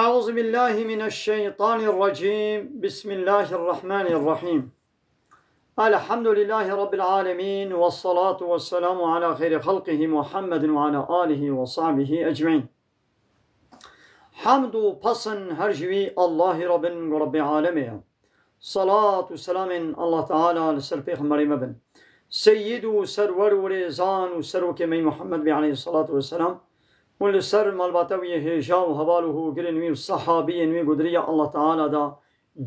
أعوذ بالله من الشيطان الرجيم. بسم الله الرحمن الرحيم. الحمد لله رب العالمين، والصلاة والسلام على خير خلقه محمد وعلى آله وصحبه أجمعين. حمد pasın her şeyi Allahi Rabbin ve Rabbi alemi. Salatu selamın Allah Teala ser Peygamberime ben. Seyyidu server ve rezanu servu kemey Muhammed ve aleyhissalatu vesselam. واللي سر مالباتوية هجاو هباله قرنوي الصحابي نوي قدرية الله تعالى دا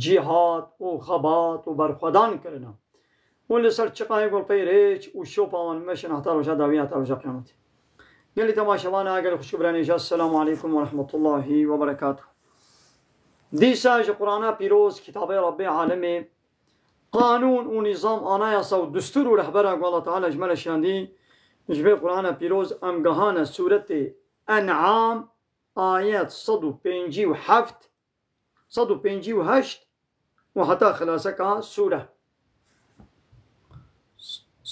جهاد وخبات وبرخدان كرنا واللي سر چقاي قول بيريج وشوبان مشن احتار وشا داوية وشا قيامتي قال لي تماشا وانا قال خوش براني السلام عليكم ورحمة الله وبركاته. دي ساج قرآن بيروز كتاب ربي عالمي قانون ونظام اناياسا ودستور ورهبرة الله تعالى اجمل الشاندي نجبه قرآن بيروز امقهانا سورة انعام آيات 157 158 وحتى خلاصة سورة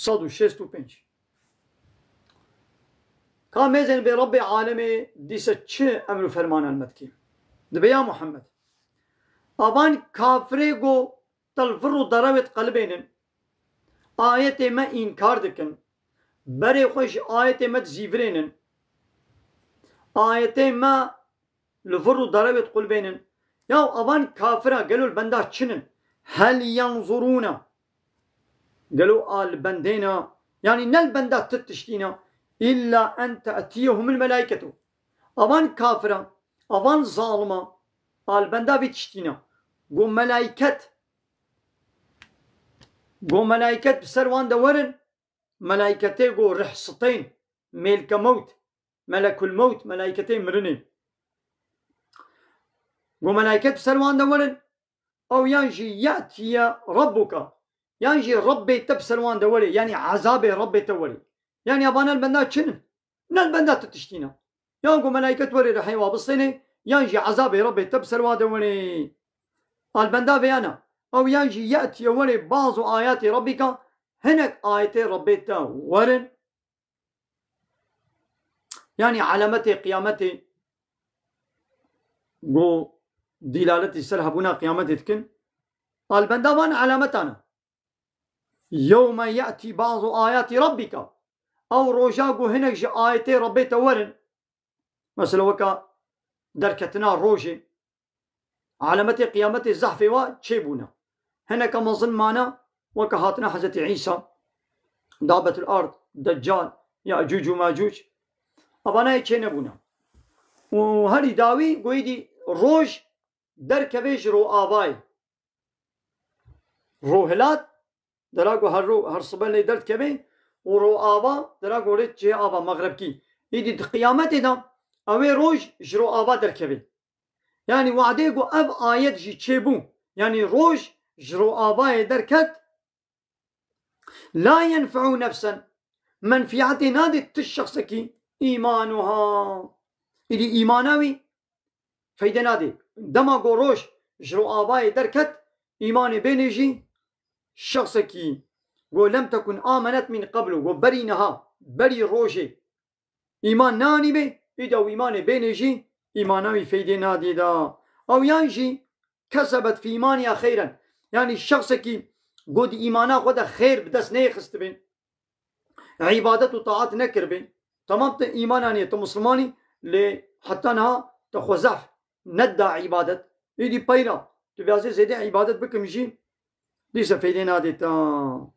165 كاميزن برب عالمي ديسة چه امر فرمان المدكي دبيا محمد ابان كافري گو تلفرو ضربت قلبين آيات ما انكار دكن بري خوش آيات ما تزيفرين آيات ما لفرو ضربت قلبين يا ابان كافرة قالوا البندا چنن هل ينظرون قالوا البندينا يعني نل بندا تتشتينا إلا أن تأتيهم الملائكة. أبان كافرة أبان ظالمة البندا بتشتينا قو ملائكة بسروان دورن ملائكتي قو رحصتين ملك موت ملك الموت ملائكتين مرنين قو ملائكة بسروان دورن أو ينجي يأتي ربك ينجي ربي تبسروان دوري يعني عذاب ربي توري يعني أبانا البندات شنن البندات تتشتينا يانقو ملائكة وري رحي وابصيني ينجي عذاب ربي تبسروان دوري البندا بيانا أو ينجي يأتي وري بعض آيات ربك هناك آيات ربي تورن يعني علامتي قيامتي قو دلالتي سرهبونا قيامتي تكن البندا بان علامتنا يوم يأتي بعض آيات ربك أو روجاقو هناك جي آيات ربي تورن مثلا وكا دركتنا روجي علامتي قيامتي الزحفي وشيبونا هناك مظن معنا وكا هاتنا حزة عيسى دابة الأرض دجال يأجوج وماجوج أبانا يتشي نبونا وهالي داوي قويدي روج دركبيج رو آباي روهلات دراغو هر صبح لي درد كبي ورو آبا دراغو ريت جي آبا مغرب كي يدي قيامتي دا اوي روج جرو آبا در كبي يعني وعدي قو اب آيات جي تشيبو يعني روج جرو آبا دركت لا ينفع نفسا منفعتي نادي تشخصكي إيمانها إدي إيماناوي فايدة نادي دما قو روج جرو آبا دركت إيماني بينيجي شخصكي قو لم تكن آمنت من قبل وبرينها بري روجي إيمان ناني بي إذا إيمان بينجي إيمانوي فيدي نادي دا أو ينجي كسبت في إيمانها خيرا يعني الشخصكي قد إيمانا خدا خير بدس نيخست بين عبادت وطاعات نكر بين تمام إيمانانية مسلماني حتى انها تخوزف ندى عبادت إيدي بيرا تبيازي زيدي عبادت بكم جي ليس فيدينا ديتا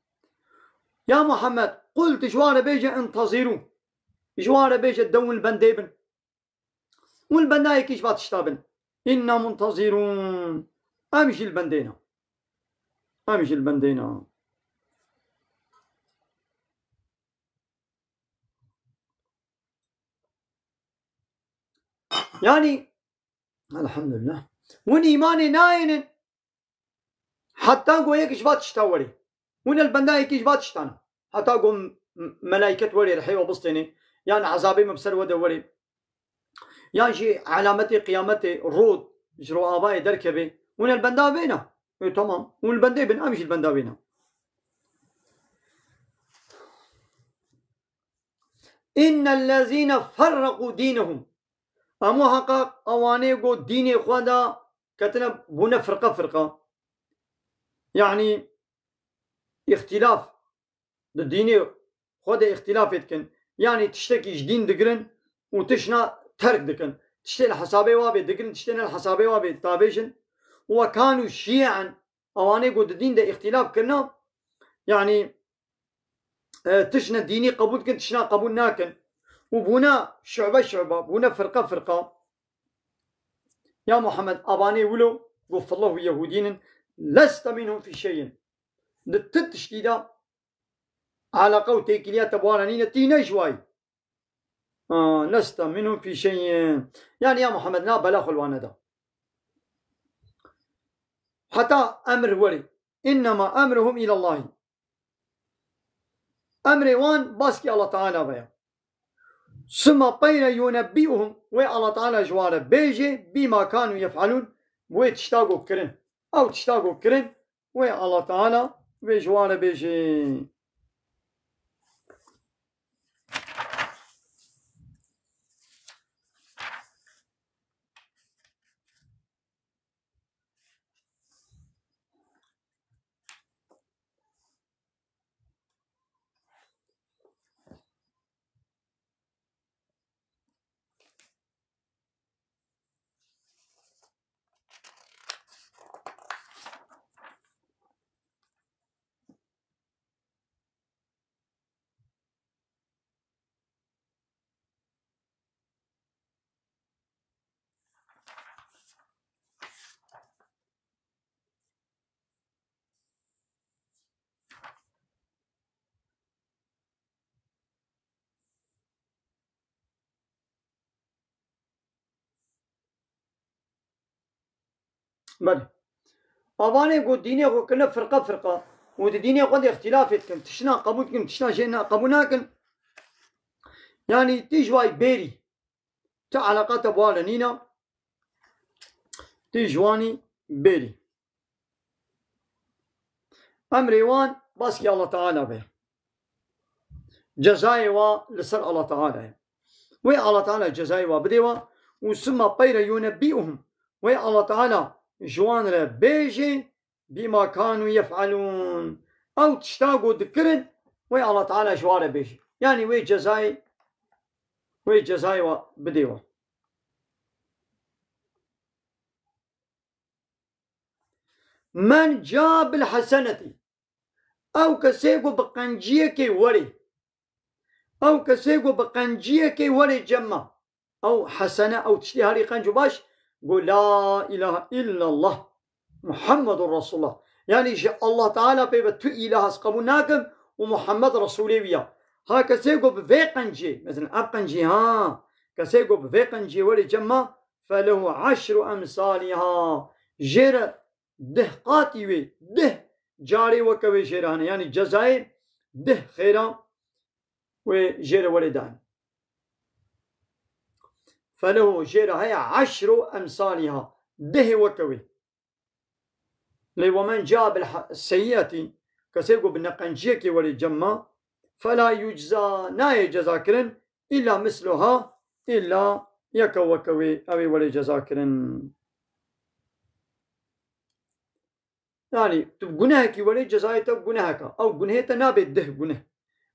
يا محمد قلت جوار بيجا انتظروا جوار بيجا دون البنديبن والبناية كيش باتشتابن إنا منتظرون أمشي البندينا أمشي البندينا يعني الحمد لله وان إيماني ناين حتى قوي كيش باتشتاوري وين البنداي كيش باتشتانا حتى قوم ملائكة وري رحي وبسطيني يعني عذابي مبسر ودوري يعني شي علامتي قيامتي رود جرو آبائي دركبي وين البندا بينا إيه تمام وين البنداي بين أمشي البندا بينا إن الذين فرقوا دينهم امو حقا اواني قو ديني خوادا كتنا بونا فرقة فرقة يعني اختلاف الديني خوادا اختلاف يتكن يعني تشتكي جدين دقرن وتشنا ترك دكن تشتين الحسابي وابي دقرن تشتين الحسابي وابي تابيشن وكانوا شيعا اواني قو الدين ده اختلاف كنا يعني تشنا ديني قبول كن تشنا قبول ناكن وبونا شعبة شعبة بونا فرقة فرقة يا محمد أباني ولو قف الله يهودين لست منهم في شيء للتشديدة على قوتي كليا تبوانين تينا شوي لست منهم في شيء يعني يا محمد لا بلا خلوانا ده حتى أمر ولي إنما أمرهم إلى الله أمر وان باسكي الله تعالى بيا ثم بين ينبئهم والله تعالى جوار بيجي بما كانوا يفعلون وتشتاقوا كرن أو تشتاقوا كرن والله تعالى بجوار بيجي بله أباني قد ديني كنا فرقة فرقة وديني قد اختلاف كن تشنا قبول كن تشنا شينا قبولنا كن يعني تيجواي بيري تعلاقات بوالنينا تيجواني بيري أمري وان باسكي الله تعالى به جزائي لسر الله تعالى وي الله تعالى جزائي بديوا وسمى بير ينبئهم وي الله تعالى جوان بيجي بما كانوا يفعلون أو تشتاقوا ذكرن وي الله تعالى جوار بيجي يعني وي جزائي بديوا من جاب الحسنة أو كسيقو بقنجيك وري أو كسيقو بقنجيك وري جمع أو حسنة أو تشتي هاري قنجو باش قول لا إله إلا الله محمد رسول الله يعني الله تعالى بيبتو إله اسقبوناكم ومحمد رسولي ويا ها كسيقو بفي قنجي مثلا أب قنجي ها كسيقو بفي قنجي وري جمع فله 10 أمثالها جير ده قاتي وي ده جاري وكوي جيران يعني جزائر ده خيرا وجير ولدان فله جير هي 10 أمثالها ده وكوي لي ومن جاب السيئة كسيقو بالنقنجيك ولجمع فلا يجزى ناي جزاكرن إلا مثلها إلا يكوكوي أوي ولجزاكرن يعني تب جناهك ولا جزاي تب جناهك أو جناهك نابت ده جناه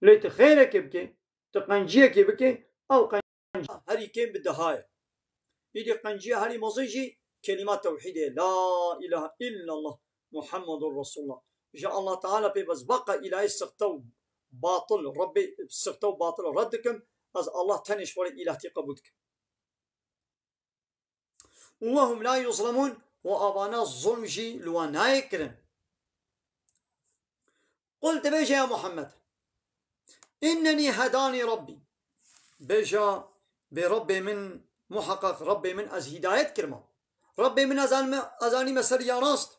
ليت خيرك بكي تقنجيك بكي أو قنجي هري كم بالدهاية إذا قنجي هري مزيجي كلمات توحيدية لا إله إلا الله محمد رسول الله جاء الله تعالى بس بقى إلى استغتوا باطل ربي استغتوا باطل ردكم أز الله تنش ولا إله تقبلك وهم لا يظلمون وأبانا الظلم جي لوانا يكرن قلت بيجا يا محمد إنني هداني ربي بيجا بربي من محقق ربي من أز هداية كرمه ربي من أزاني مسر يا راست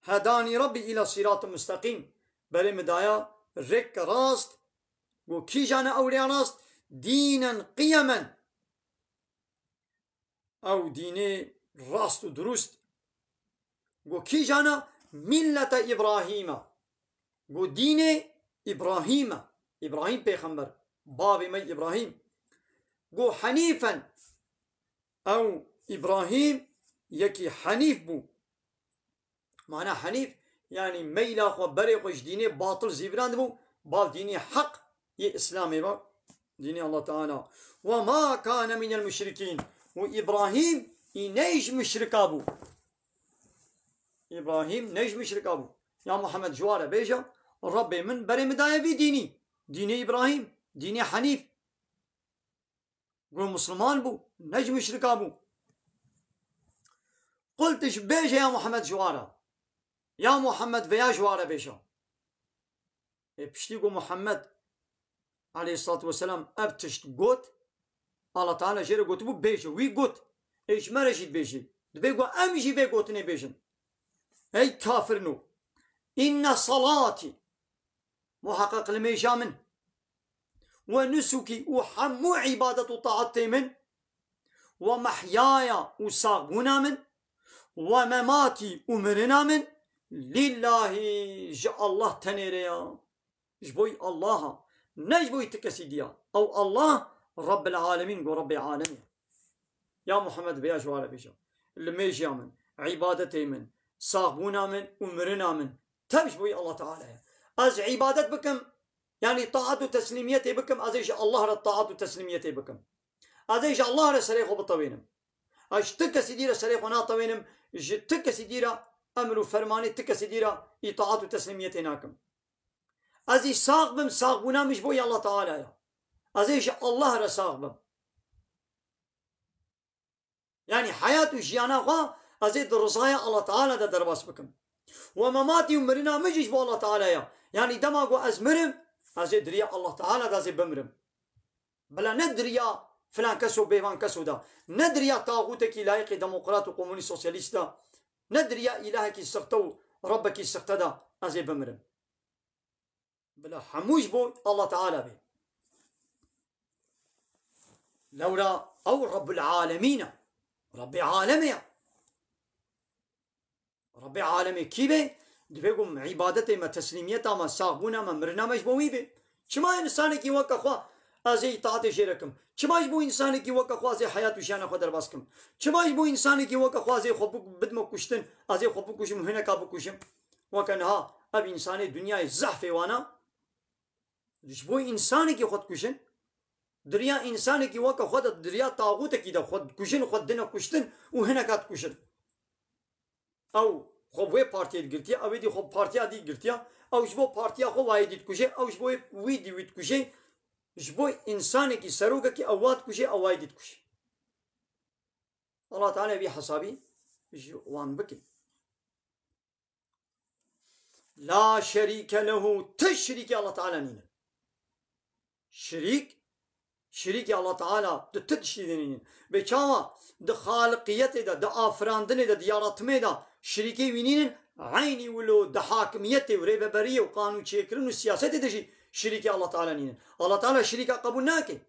هداني ربي إلى صراط مستقيم بل مدايا رك راست وكي جانا أولي راست دينا قيما أو ديني راست ودروست وكي جانا ملة إبراهيم ودين إبراهيم إبراهيم بيخمر بابي مي إبراهيم قو حنيفا أو إبراهيم يكي حنيف بو معنى حنيف يعني ميلا خو بريق ديني باطل زيبران بو بال ديني حق ي إسلامي با ديني الله تعالى وما كان من المشركين وإبراهيم نيج مشرك أبو إبراهيم نيج مشرك أبو يا محمد جوارة بيجا ربي من بري مدايا في ديني إبراهيم ديني حنيف قول مسلمان بو نيج مشرك أبو قلتش بيجا يا محمد جوارة يا محمد فيا جوارة بيجا بشتيقو محمد عليه الصلاة والسلام أبتشت قوت الله تعالى جيرا قوت بو بيجا وي قوت ايش ما رشيد بيجي دبيقو أمجي في قوتني بيجن أي كافر نو إن صلاتي محقق لميجا من ونسكي وحمو عبادة طاعتي من ومحياي وصاغونا من ومماتي أمرنا من لله جاء الله تنيريا جبوي الله نجبوي تكسيديا أو الله رب العالمين ورب العالمين يا محمد بيا جوال بيجا لميجا من عبادتي من صاغونا من أمرنا من تبجبوي الله تعالى أز عبادت بكم يعني طاعة وتسليميتي بكم أزيش الله الطاعة وتسليميتي بكم أزيش الله رسريخو بطوينم أش تكسي ديرا سريخو ناطوينم تكسي ديرا أمر فرماني تكسي ديرا إطاعة وتسليميتي ناكم أزي ساق بم ساقونا مش بوي الله تعالى يا أزيش الله رساق بم يعني حياة جيانا خوا أزيد رصايا الله تعالى دا درباس بكم ومماتي ومرنا مجيش بو الله تعالى يا يعني دماغو أزمرم أزيد ريا الله تعالى دا زي بمرم بلا ندريا فلان كسو بيوان كسو دا ندريا طاغوتك لايق ديمقراط وكوموني سوسياليستا ندريا إلهك السقطو ربك السقط دا أزي بمرم بلا حموش بو الله تعالى بي لولا أو رب العالمين رب عالمي رب عالمي كيبه دبيقوم عبادتي ما تسليميتا ما ساقونا ما مرنا مجبوي بي شما إنساني كي وقا خوا أزي طاعت شيركم شما يجبو إنساني كي وقا خوا زي حياة وشانا خدر باسكم شما يجبو إنساني كي وقا خوا زي خبوك بدمو كشتن أزي خبوك كشم هنا كابو كشم وكانها أب إنساني دنيا الزحفة وانا جبو إنساني كي خد كشن دريا إنساني كي وقا خد دريا طاغوتك كي دا خد كشن خد دنا كشتن وهنا كات كشن أو خب بارتي قلتي أو دي خب بارتي دي قلتي أو جبو بارتي خو وايد كشي أو جبو ويدي ويد كشي جبو إنساني كي سروقة كي أوات كشي أو وايد كشي الله تعالى بحسابي وان بكي لا شريك له تشريك الله تعالى نين شريك الله تعالى تتشريك بكما ده خالقيته ده آفراندنه ده ديارتمه ده شريكي وينين عيني ولو ده حاكميته وريببريه وقانون شكرن وسياسته ده شريك الله تعالى نين الله تعالى شريك قبول ناكي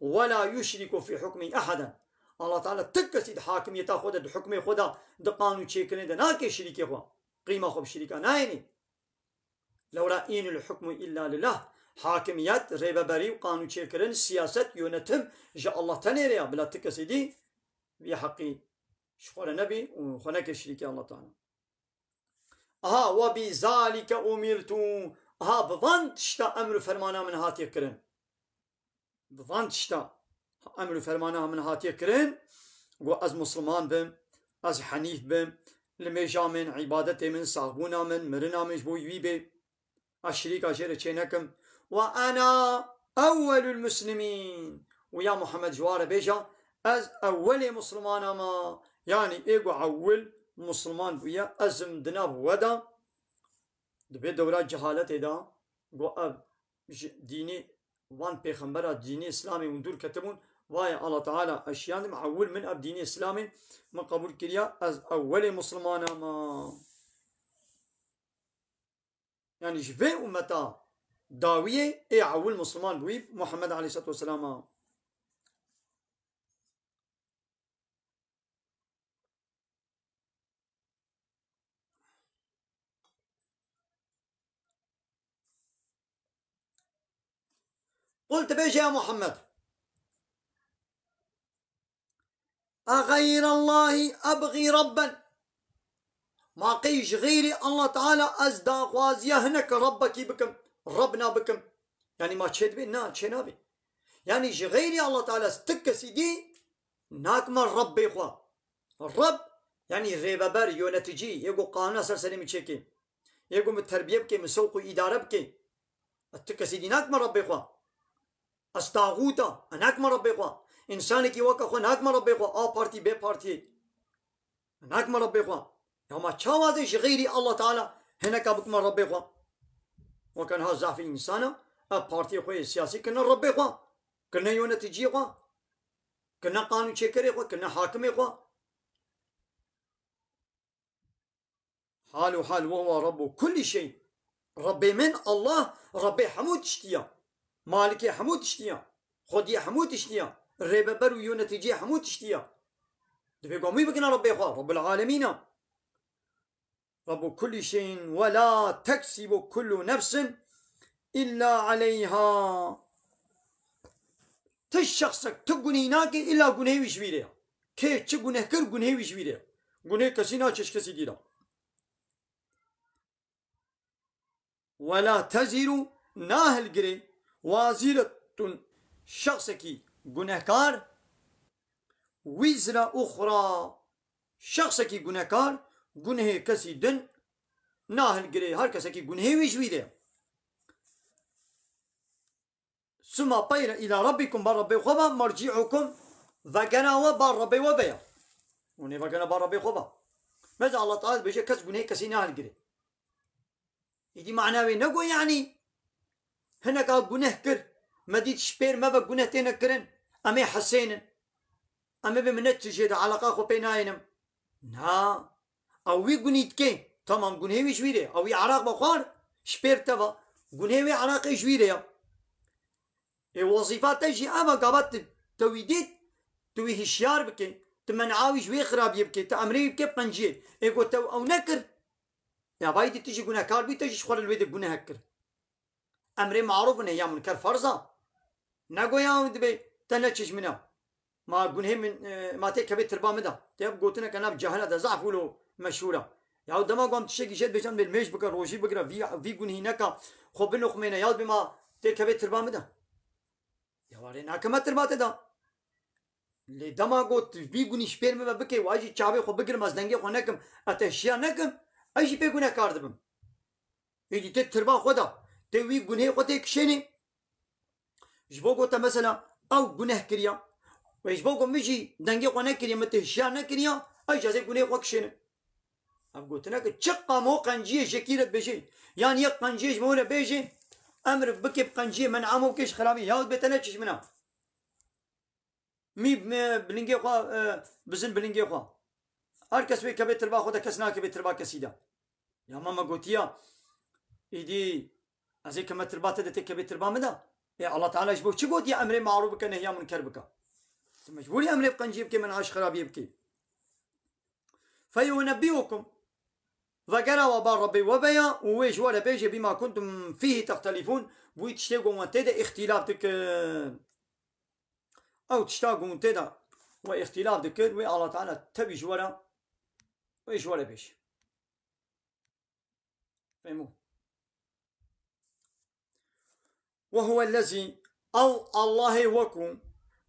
ولا يشرك في حكمه أحدا الله تعالى تكسد حاكميته خدا ده حكمه خدا ده قانون شكرن ده ناكي شريك خوا قيمة خب شريكا نايني لولا إن الحكم إلا لله حاكميات ريببري وقانون شكرن سياسة يونتم جاء الله تنيريا بلا تكسدي بحقي شخور النبي وخناك الشريك الله تعالى وبذلك أمرت بظن تشتا أمر فرمانا من هاتي كرن بظن تشتا أمر فرمانا من هاتي كرن وأز مسلمان بم أز حنيف بم لميجا من عبادتي من صاحبونا من مرنا من جبوي بي الشريك أجير تشينكم وأنا أول المسلمين ويا محمد جوار بيجا أز أول مسلمان ما يعني إيقو أول مسلمان بيا أزم دناب ودا دبي دورات جهالته دا قو أب ديني وان بيخمبرا ديني إسلامي وندور كتبون وايا الله تعالى أشيان معول من أب ديني إسلامي ما قبول كريا أز أول مسلمان ما يعني جفي أمتا داوية إيه أول مسلمان بوي محمد عليه الصلاة والسلام قلت بيجي يا محمد أغير الله أبغي ربا، ما قيش غيري الله تعالى أزدا خوازيا هنك ربك بكم ربنا بكم، يعني ما تشد بي نا تشنابي، يعني غيري الله تعالى استك سيدي ناك من ربي خوا. الرب يعني ريبابر يونتجي يقول قانون سرسلي تشيكي، يقول التربية بكي مسوق إدارة بكي استك سيدي ناك من ربي خوا. استاغوتا هناك من ربي خوا، إنساني كي وكا خوا هناك من ربي خوا، بارتي بي بارتي هناك من ربي خوا. يوم تشاوازي غيري الله تعالى هناك بك من ربي خوا. وكان ها زعف الإنسان بارتي خوي السياسي كنا ربي خوا، كنا يونتجي خوا، كنا قانون شكري خوا، كنا حاكمي خوا. حال وحال وهو رب كل شيء. ربي من الله، ربي حمود تشتيا، مالكي حمود تشتيا، خدي حمود تشتيا، الريبة برو يونتجي حمود تشتيا. دبي قومي بكنا ربي خوا رب العالمين، رب كل شيء ولا تكسب كل نفس إلا عليها. تشخصك تقني ناكي إلا قنهي وشويريا، كي تقنه كر قنهي وشويريا، قنهي كسينا تشش كسي ديلا. ولا تزر ناهل قري وازرة شخصكي قنهكار وزر أخرى، شخصكي قنهكار قنهي كسي دن ناهل قري هر كسكي قنهي وشويريا. ثم طير إلى ربكم بار ربي خبا مرجعكم ذكنا وبار ربي وبيا، وني ذكنا بار ربي خبا. ماذا الله تعالى بيجي كس قنهي كسي ناهل قري، يدي معناه نقول يعني هنا قال قنه كر ما ديت شبير ما بقنه تينا كرن أمي حسين أمي بمنت تجد علاقة خو بيناينم نا أو وي قنيت كي تمام قنه وي شويري أو وي عراق بخار شبير تبا قنه وي عراق شويري. الوظيفات تجي أما قابت تويديت توي هشيار بكي تمنعاوي شوي خراب يبكي تأمري بكي بقنجي يقول تو أو نكر يا بايدي تجي قناه كار بي تجي شخور الويد قناه هكر أمري معروف إنه يا منكر فرضا نقول يا ود بي تنتشش منه ما قناه من ما تك بيت تربا مدا تيب قوتنا كنا بجهلة ده ضعف ولو مشهورة يا ود ما قام تشجي جد بيجان بالميش بكر روشي بكر في قناه نكا خبنا خمينا يا ود بما تك بيت تربا مدا يا وارينا كم تربا تدا اللي دما قوت في قناه شبير ما بكي واجي شعبي خو بكر مزدنجي خو نكم أتشيا نكم أيش بيقولنا كاردبم يجي تتربا خدا توي جنيه خدا كشني جبوا قوتا مثلا أو جنيه كريا ويجبوا قوم يجي دنجي خنا كريا متهشانا كريا أي جزء جنيه خدا كشني أب قلتنا كتشقى مو قنجية شكيرة بيجي يعني يق قنجية مولا بيجي أمر بكي بقنجية من عمو كيش خرابي ياود بتناقش منها مي بلنجي خوا بزن بلنجي خوا هر کس وی کبه تربا خود کس نا کبه تربا کسیدا یا ماما گوتیا ایدی از یک کم تربا تده کبه تربا مدا یا الله تعالی جبو چی گوت یا امر معروف کنه یا منکر بکا مجبوری امر بقنجیب که من عاش خرابی بکی فينبئكم ذكر وبار ربي وبيا ويش ولا بيجي بما كنتم فيه تختلفون بوي تشتاقوا وانتدا اختلاف دك او تشتاقوا وانتدا واختلاف دك وي الله تعالى تبي جوارا ويش ولا بيش فهموا. وهو الذي أو الله وكم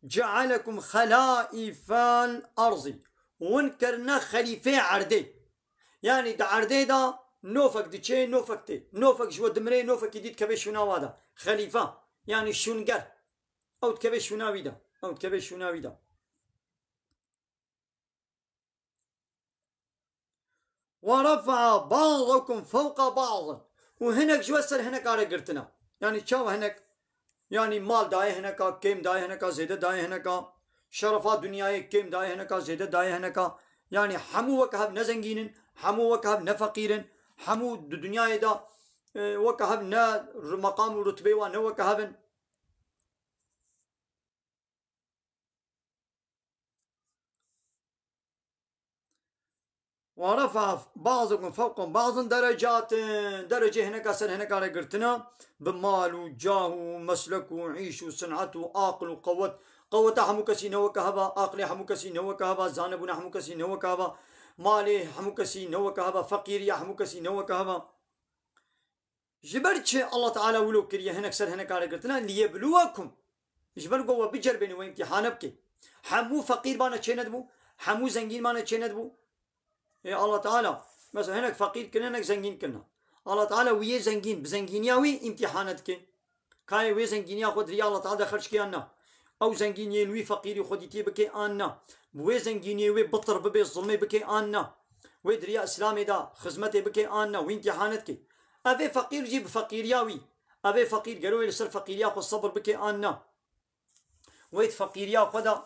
جعلكم خلائف الأرض ونكرنا خليفة عردي يعني دا عردي دا نوفك دي شيء نوفك تي نوفك جوا دمري نوفك يديد كبي شناوي دا خليفة يعني شنقر أو كبي شناوي دا أو كبي شناوي دا ورفع بعضكم فوق بعض وهناك جوسر هناك على قرتنا يعني شاو هناك يعني مال داي هناك كيم داي هناك زيادة داي هناك شرفات دنياي كيم داي هناك زيادة داي هناك يعني حمو وكهب نزنجين حمو وكهب نفقيرن حمو دنياي دا وكهب نا مقام ورتبه وانا وكهبن ورفع بعضكم فوق بعض درجات درجة هناك سر هناك على قرتنا بمال وجاه ومسلك وعيش وصنعة وعقل وقوة قوتا همو کسی نو کهبا، عقل همو کسی نو کهبا، زانبون همو کسی نو کهبا، مال همو کسی نو کهبا، فقیریا همو کسی نو کهبا. جبرت الله تعالى ولو كريه هناك سر هناك على قلتنا ليبلوكم جبر قوة بجر بيني وامتحان بكي حمو فقير بانا چه ندبو حمو زنگين بانا چه ندبو إيه الله تعالى مثلا هناك فقير كنا هناك زنگين كنا الله تعالى ويه زنگين بزنگينيا وي امتحانتك كاي ويه زنگينيا خود ريا الله تعالى خرج كي أنا أو زنگينيا وي فقير خوديتي بكي أنا ويه زنگينيا وي بطر ببي الظلمي بكي أنا ويه دريا إسلامي دا خزمتي بكي أنا وامتحانتك أبي فقير جيب فقير ياوي أبي فقير قالوا لي صر فقير ياخذ الصبر بكي أنا ويت فقير ياخذ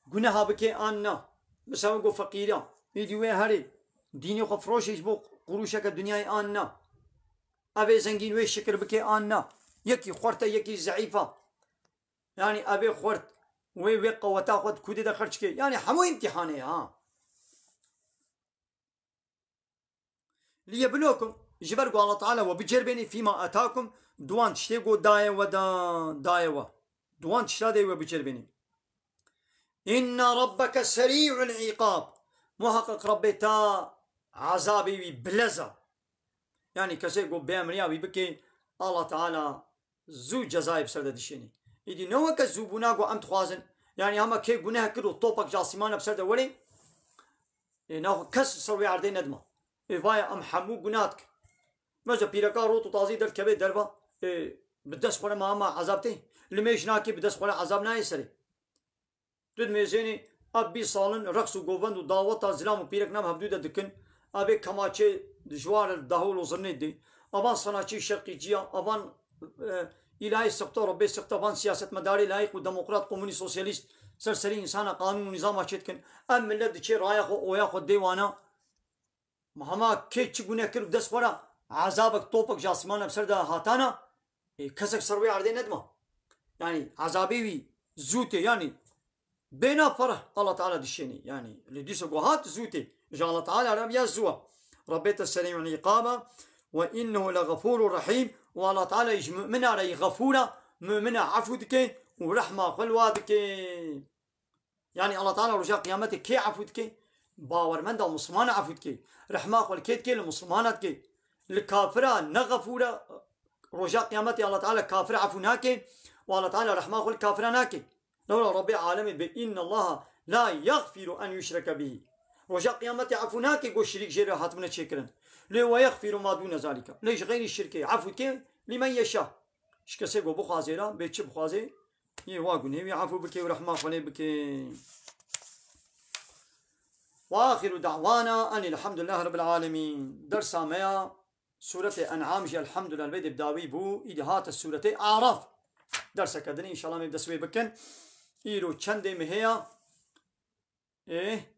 جناها بكي أنا بس هو جو فقير يدي وين هري ديني خفروش يجبو قروشك الدنيا أنا أبي زنجين ويش شكر بكي أنا يكي خورته يكي زعيفة يعني أبي خورت وي قوة تاخذ كودي دخلش كي يعني حمو امتحاني ها ليبلوكم جبرقوا الله تعالى وبجربني فيما أتاكم دوان تشتيقوا دايوا دوان تشتادي وبجربني إن ربك سريع العقاب محقق ربي تا عذابي بلزا يعني كسيقوا بأمريا بكي الله تعالى زو جزائب بسرد دشيني إدي نوك زو بناقو أمت خوازن يعني هما كي قناها كدو طوبك جاسمان بسرد ولي ناخو كس سروي عردين ندمه إفايا أم حمو قناتك ماذا بيركا روتو تازي در كبه دربا بدس خوره ما عذابته لميش ناكي بدس خوره عذاب ناي سري تود ميزيني أبي صالن رقص و قوبند و دعوت زلام و بيرك نام هبدوده دكن أبي كماچه جوار الدهول و زرنه دي أبان صناچي شرقي جيا أبان إلهي سقطة ربي سقطة أبان سياست مداري لايق و ديمقراط قوموني سوسياليست سرسري إنسان قانون و نظام أشتكن أم ملت دي رايا خو اويا خو ديوانا مهما كي چگونه كر دس خوره عذابك طوبك جاسمان بسرده هاتانا كسك سروي عردين ندمه يعني عذابي وي زوتي يعني بينا فرح الله تعالى دشيني يعني اللي ديسو هات زوتي جاء الله تعالى رب يزوا ربيت السليم العقابة وإنه لغفور رحيم والله تعالى يجمع منا علي غفورة مؤمنة عفودك ورحمة خلواتك يعني الله تعالى رجاء قيامتك كي عفودك باور من دا مسلمان عفودك رحمة خلكيتك لمسلماناتك الكافرة نغفورة رجاء قيامتي الله تعالى كافر عفوناك والله تعالى رحمه الكافر ناك لولا ربي عالمي بإن الله لا يغفر أن يشرك به رجاء قيامتي عفوناك قو الشريك جيري حاتمنا تشكرا لو يغفر ما دون ذلك ليش غير الشرك عفوك لمن يشاء شكسي قو بخوازيرا بيتش بخوازي يواقون هي عفو بك ورحمه خلي بك وآخر دعوانا أن الحمد لله رب العالمين درس ما سورة أنعام جي الحمد لله البيت بداوي بو إدهات السورة أعراف درس كدني إن شاء الله مبدأ سوي بكن إيرو چند مهيا إيه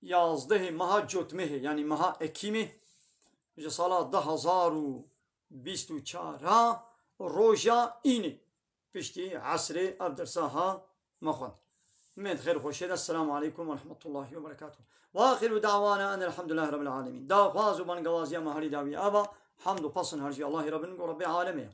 يازده مها جوت مه يعني مها اكيمه جي صلاة 1024 روجا إيني بشتي عصري أبدرساها مخون من خير خوشيد السلام عليكم ورحمة الله وبركاته وآخر دعوانا أن الحمد لله رب العالمين دا غازو بان غوازيا مهاري داوي آبا حمد و پسن هرجي الله رب العالمين